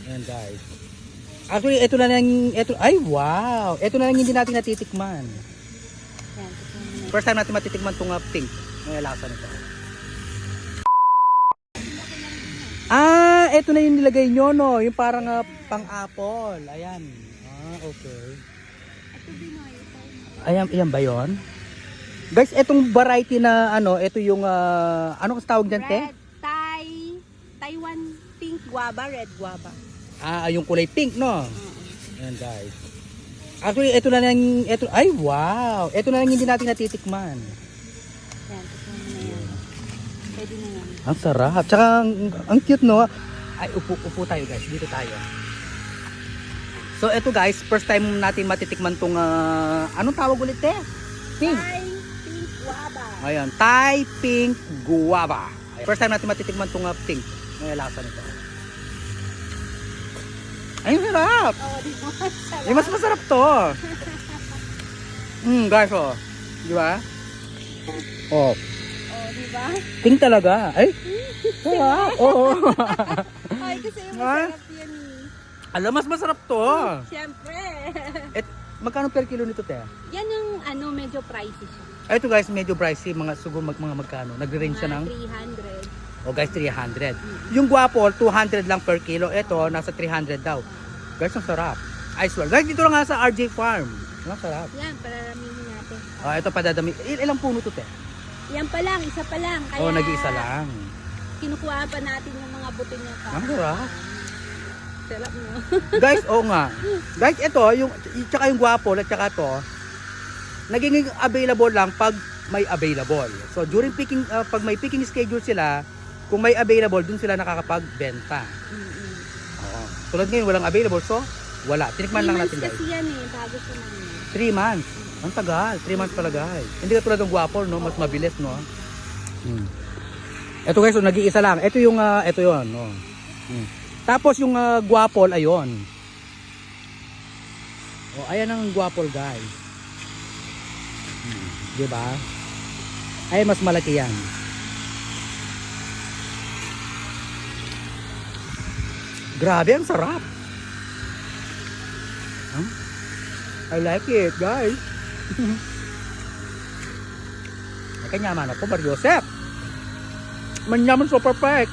Ayan guys. Actually, ito na lang, ay wow! Ito na lang hindi natin natitikman. Yan, tikman mo na. First time natin matitikman itong pink. May lasa nito. Ah, ito na yung nilagay nyo, no? Yung parang pang-apple. Ayan. Ah, okay. Ito din o, ito. Ayan ba yun? Guys, etong variety na ano, ito yung, ano kasi tawag dyan, te? Red, Taiwan pink guava, red guava. Ah, yung kulay pink, no? Ayan, guys. Actually, ito na lang, ay wow! Ito na lang hindi natin natitikman. Yan, tikman mo na yan. Pwede na yan. Ang sarap. Tsaka, ang cute, no? Ay, upo tayo, guys. Dito tayo. So, ito, guys, first time natin matitikman tong, anong tawag ulit, te? Pink. Thai pink guava. Ayan, Thai pink guava. Ayan. First time natin matitikman tong pink. May lasa nito. Ay, sarap! Oh, di ba? Sarap. Mas masarap to. Guys, oh. Di ba? Oh, Oh, di ba? pink talaga. Ay, sarap. Oo. Ay, kasi Ha? masarap yan eh. Alam, mas masarap to. Siyempre. Magkano per kilo nito, te? Yan ang ano, medyo pricey siya. Ay, ito guys, medyo pricey. Mga siguro mga magkano. Nagre-range siya ng, 300. oh guys, 300. Yung guwapo, 200 lang per kilo. Ito, nasa 300 daw. Guys, ang sarap. I swear. Guys, dito lang nga sa RJ Farm. Ang sarap. Yan, pararamihin natin. Ah, ito padadami. Ilang puno to, te? Yan pa lang, isa pa lang. Kaya Oh, nag-iisa lang. kinukuha pa natin yung mga buto niya pa. Ang sarap. Sarap mo. Guys, oo nga. Guys, ito, tsaka yung guwapo, at tsaka to, naging available lang pag may available. So, during picking, pag may picking schedule sila, kung may available, dun sila nakakapagbenta. Oo. Tulad ngayon, walang available, so, wala. Tinikman lang natin, guys. Kasi yan eh, bago pa lang yan. 3 months. Ang tagal. 3 months pala, guys. Hindi ka tulad ng guwapo, no? Mas mabilis, no? Ito, guys, so, nag-iisa lang. Ito yung, ito yun, no? Tapos yung guwapol, ayun. O, ayan ang guwapol, guys. Diba? Ay, mas malaki yan. Grabe, ang sarap. Huh? I like it, guys. Kanyaman ako, Mario Joseph. Manyaman so perfect.